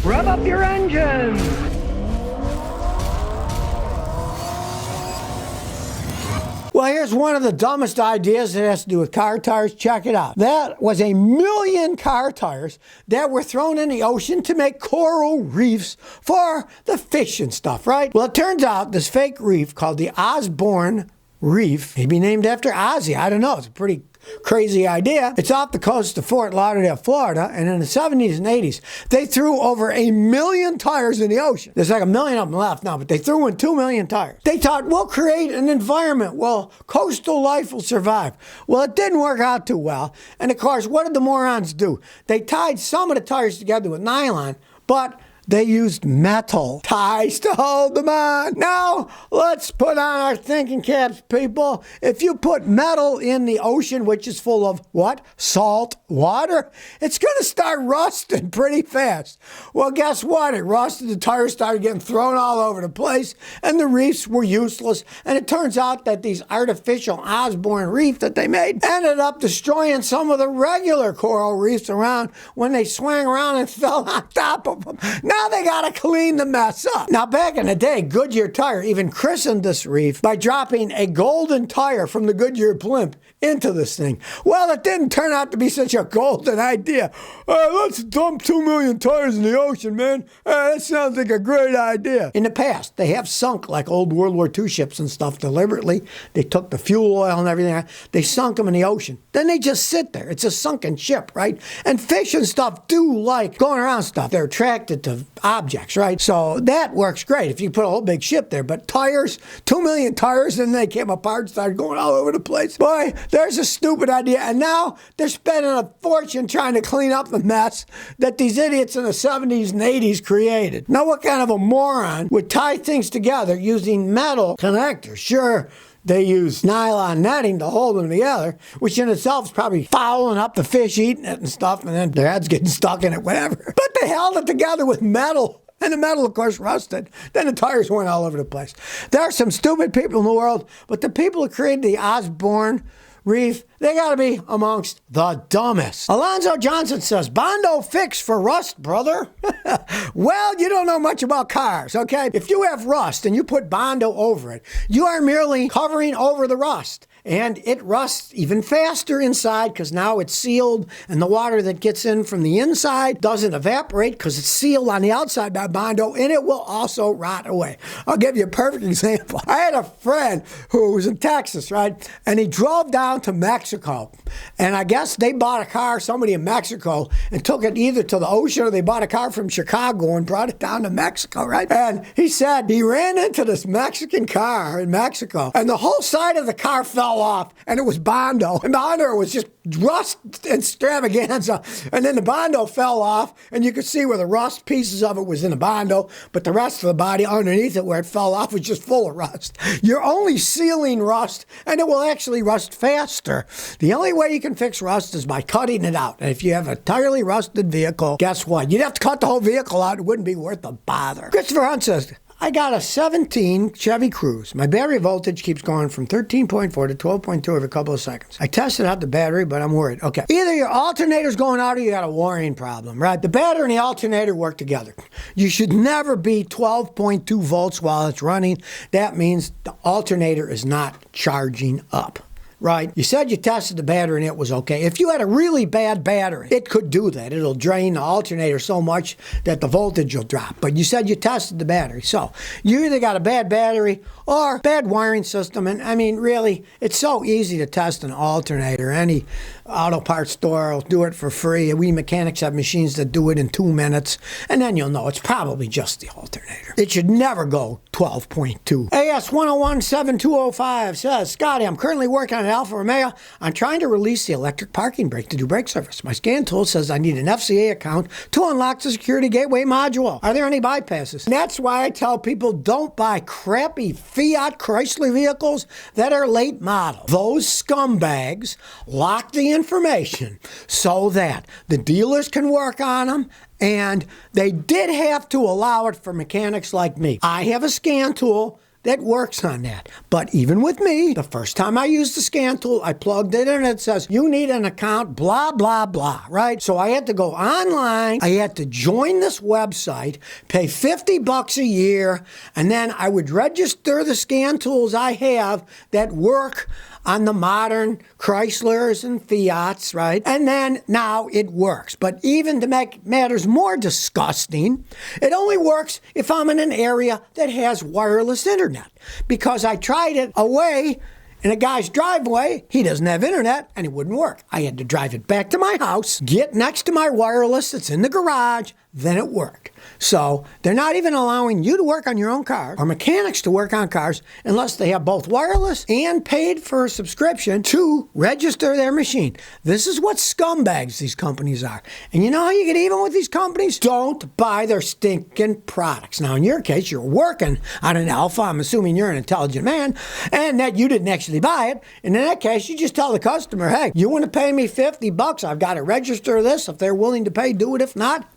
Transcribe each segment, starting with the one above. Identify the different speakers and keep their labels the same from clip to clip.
Speaker 1: Rev up your engines!
Speaker 2: Well, here's one of the dumbest ideas that has to do with car tires. Check it out. That was 1,000,000 car tires that were thrown in the ocean to make coral reefs for the fish and stuff, right? Well, it turns out this fake reef called the Osborne Reef, maybe named after Ozzy, I don't know. It's a pretty crazy idea. It's off the coast of Fort Lauderdale, Florida, and in the 70s and 80s, they threw over 1,000,000 tires in the ocean. There's like 1,000,000 of them left now, but they threw in 2,000,000 tires. They thought, we'll create an environment. Well, coastal life will survive. Well, it didn't work out too well. And of course, what did the morons do? They tied some of the tires together with nylon, but they used metal ties to hold them on. Now, let's put on our thinking caps, people. If you put metal in the ocean, which is full of what? Salt water, it's going to start rusting pretty fast. Well, guess what? It rusted, the tires started getting thrown all over the place, and the reefs were useless. And it turns out that these artificial Osborne reef that they made ended up destroying some of the regular coral reefs around when they swang around and fell on top of them. Now they got to clean the mess up. Now, back in the day, Goodyear Tire even christened this reef by dropping a golden tire from the Goodyear blimp into this thing. Well, it didn't turn out to be such a golden idea. Let's dump 2,000,000 tires in the ocean, man. That sounds like a great idea. In the past, they have sunk like old World War II ships and stuff deliberately. They took the fuel oil and everything. They sunk them in the ocean. Then they just sit there. It's a sunken ship, right? And fish and stuff do like going around stuff. They're attracted to objects, right? So that works great if you put a whole big ship there. But tires, 2,000,000 tires, and they came apart and started going all over the place. Boy, there's a stupid idea. And now they're spending a fortune trying to clean up the mess that these idiots in the 70s and 80s created. Now, what kind of a moron would tie things together using metal connectors? Sure, they use nylon netting to hold them together, which in itself is probably fouling up the fish eating it and stuff, and then their heads getting stuck in it, whatever. But they held it together with metal. And the metal, of course, rusted. Then the tires went all over the place. There are some stupid people in the world, but the people who created the Osborne Reef, they got to be amongst the dumbest. Alonzo Johnson says, Bondo fix for rust, brother. Well, you don't know much about cars, okay? If you have rust and you put Bondo over it, you are merely covering over the rust. And it rusts even faster inside because now it's sealed, and the water that gets in from the inside doesn't evaporate because it's sealed on the outside by Bondo, and it will also rot away. I'll give you a perfect example. I had a friend who was in Texas, right? And he drove down to Mexico, and I guess they bought a car, somebody in Mexico, and took it either to the ocean or they bought a car from Chicago and brought it down to Mexico, right? And he said he ran into this Mexican car in Mexico, and the whole side of the car fell off, and it was Bondo. And Bondo was just rust extravaganza. And then the Bondo fell off, and you could see where the rust pieces of it was in the Bondo, but the rest of the body underneath it where it fell off was just full of rust. You're only sealing rust, and it will actually rust faster. The only way you can fix rust is by cutting it out. And if you have an entirely rusted vehicle, guess what? You'd have to cut the whole vehicle out. It wouldn't be worth the bother. Christopher Hunt says, I got a 17 Chevy Cruze. My battery voltage keeps going from 13.4 to 12.2 every couple of seconds. I tested out the battery, but I'm worried. Okay. Either your alternator's going out or you got a wiring problem, right? The battery and the alternator work together. You should never be 12.2 volts while it's running. That means the alternator is not charging up. Right? You said you tested the battery and it was okay. If you had a really bad battery, it could do that. It'll drain the alternator so much that the voltage will drop. But you said you tested the battery. So you either got a bad battery or bad wiring system. And I mean, really, it's so easy to test an alternator. Any auto parts store will do it for free. We mechanics have machines that do it in 2 minutes. And then you'll know it's probably just the alternator. It should never go 12.2. AS1017205 says, Scotty, I'm currently working on an Alfa Romeo. I'm trying to release the electric parking brake to do brake service. My scan tool says I need an FCA account to unlock the security gateway module. Are there any bypasses? And that's why I tell people don't buy crappy Fiat Chrysler vehicles that are late model. Those scumbags lock the information so that the dealers can work on them, and they did have to allow it for mechanics like me. I have a scan tool that works on that. But even with me, the first time I used the scan tool, I plugged it in and it says, you need an account, blah, blah, blah, right? So I had to go online. I had to join this website, pay $50 a year, and then I would register the scan tools I have that work on the modern Chryslers and Fiats, right? And then now it works. But even to make matters more disgusting, it only works if I'm in an area that has wireless internet. Because I tried it away in a guy's driveway, he doesn't have internet, and it wouldn't work. I had to drive it back to my house, get next to my wireless that's in the garage, then it worked. So they're not even allowing you to work on your own car or mechanics to work on cars unless they have both wireless and paid for a subscription to register their machine. This is what scumbags these companies are. And you know how you get even with these companies? Don't buy their stinking products. Now, in your case, you're working on an Alpha. I'm assuming you're an intelligent man and that you didn't actually buy it. And in that case, you just tell the customer, hey, you want to pay me $50? I've got to register this. If they're willing to pay, do it. If not,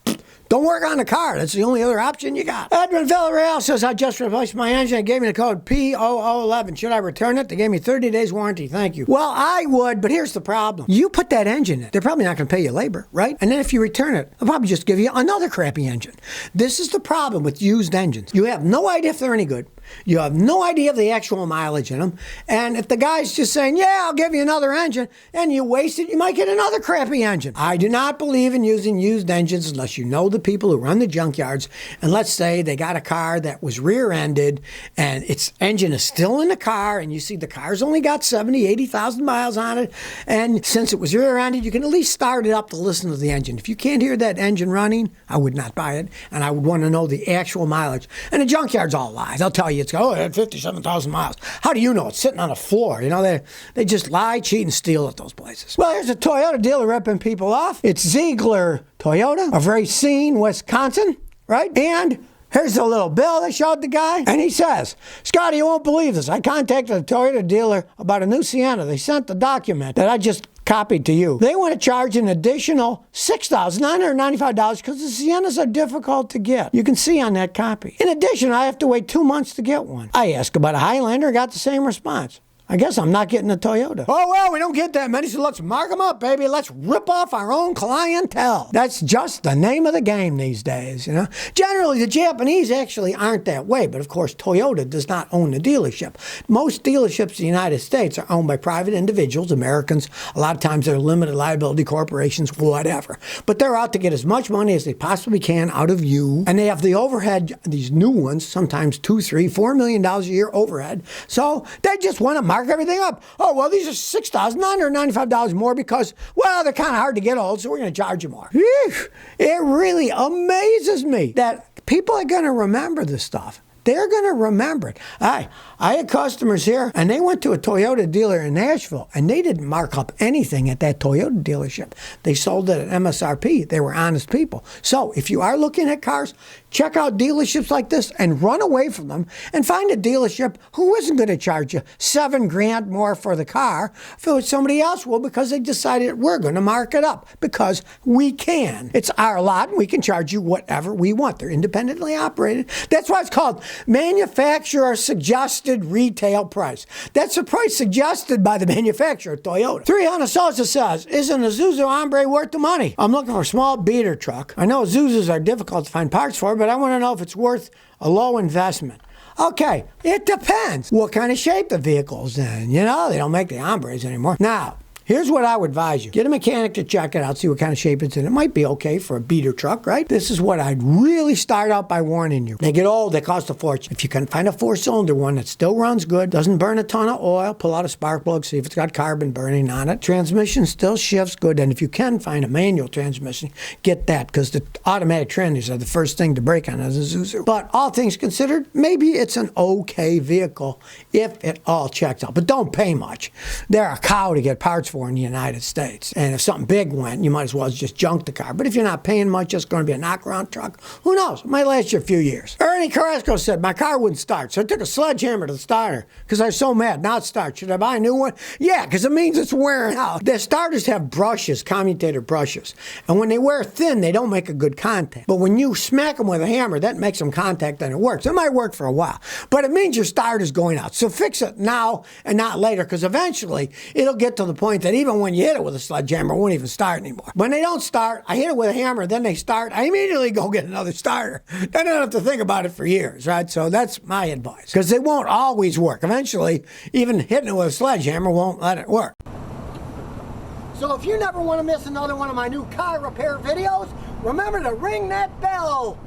Speaker 2: don't work on the car. That's the only other option you got. Edwin Villarreal says, I just replaced my engine. It gave me the code P0011. Should I return it? They gave me 30 days warranty. Thank you. Well, I would, but here's the problem. You put that engine in. They're probably not going to pay you labor, right? And then if you return it, they'll probably just give you another crappy engine. This is the problem with used engines. You have no idea if they're any good. You have no idea of the actual mileage in them. And if the guy's just saying, yeah, I'll give you another engine, and you waste it, you might get another crappy engine. I do not believe in using used engines unless you know the people who run the junkyards. And let's say they got a car that was rear-ended and its engine is still in the car, and you see the car's only got 70, 80,000 miles on it. And since it was rear-ended, you can at least start it up to listen to the engine. If you can't hear that engine running, I would not buy it. And I would want to know the actual mileage. And the junkyard's all lies. They'll tell you, it had 57,000 miles. How do you know? It's sitting on the floor. You know, they just lie, cheat, and steal at those places. Well, here's a Toyota dealer ripping people off. It's Ziegler Toyota of Racine, Wisconsin, right? And here's a little bill they showed the guy, and he says, Scotty, you won't believe this. I contacted a Toyota dealer about a new Sienna. They sent the document that I just copied to you. They want to charge an additional $6,995 because the Siennas are difficult to get. You can see on that copy. In addition, I have to wait 2 months to get one. I asked about a Highlander, got the same response. I guess I'm not getting a Toyota. Oh, well, we don't get that many, so let's mark them up, baby. Let's rip off our own clientele. That's just the name of the game these days, you know. Generally, the Japanese actually aren't that way, but of course, Toyota does not own the dealership. Most dealerships in the United States are owned by private individuals, Americans. A lot of times they're limited liability corporations, whatever. But they're out to get as much money as they possibly can out of you. And they have the overhead, these new ones, sometimes $2, $3, $4 million a year overhead. So they just want to mark everything up. Oh, well, these are $6,995 more because, well, they're kind of hard to get old, so we're going to charge you more. It really amazes me that people are going to remember this stuff. They're going to remember it. I had customers here, and they went to a Toyota dealer in Nashville, and they didn't mark up anything at that Toyota dealership. They sold it at MSRP. They were honest people. So if you are looking at cars, check out dealerships like this and run away from them and find a dealership who isn't going to charge you $7,000 more for the car. If somebody else will, because they decided we're going to mark it up because we can. It's our lot, and we can charge you whatever we want. They're independently operated. That's why it's called manufacturer suggested retail price. That's the price suggested by the manufacturer, Toyota. 300 Sosa says, isn't a Zuzu Hombre worth the money? I'm looking for a small beater truck. I know Zuzus are difficult to find parts for, but I want to know if it's worth a low investment. Okay, it depends what kind of shape the vehicle's in. You know, they don't make the Hombres anymore. Now, here's what I would advise you. Get a mechanic to check it out, see what kind of shape it's in. It might be okay for a beater truck, right? This is what I'd really start out by warning you. They get old, they cost a fortune. If you can find a 4-cylinder one that still runs good, doesn't burn a ton of oil, pull out a spark plug, see if it's got carbon burning on it. Transmission still shifts good, and if you can find a manual transmission, get that, because the automatic transies are the first thing to break on as a Zuzu. But all things considered, maybe it's an okay vehicle if it all checks out. But don't pay much. They're a cow to get parts for. we're in the United States. And if something big went, you might as well just junk the car. But if you're not paying much, it's going to be a knockaround truck. Who knows? It might last you a few years. Ernie Carrasco said, my car wouldn't start, so I took a sledgehammer to the starter because I was so mad. Now it starts. Should I buy a new one? Yeah, because it means it's wearing out. The starters have brushes, commutator brushes. And when they wear thin, they don't make a good contact. But when you smack them with a hammer, that makes them contact and it works. It might work for a while, but it means your starter's going out. So fix it now and not later, because eventually it'll get to the point that even when you hit it with a sledgehammer, it won't even start anymore. When they don't start, I hit it with a hammer, then they start, I immediately go get another starter. Then I don't have to think about it for years, right? So that's my advice, because they won't always work. Eventually, even hitting it with a sledgehammer won't let it work. So if you never want to miss another one of my new car repair videos, remember to ring that bell.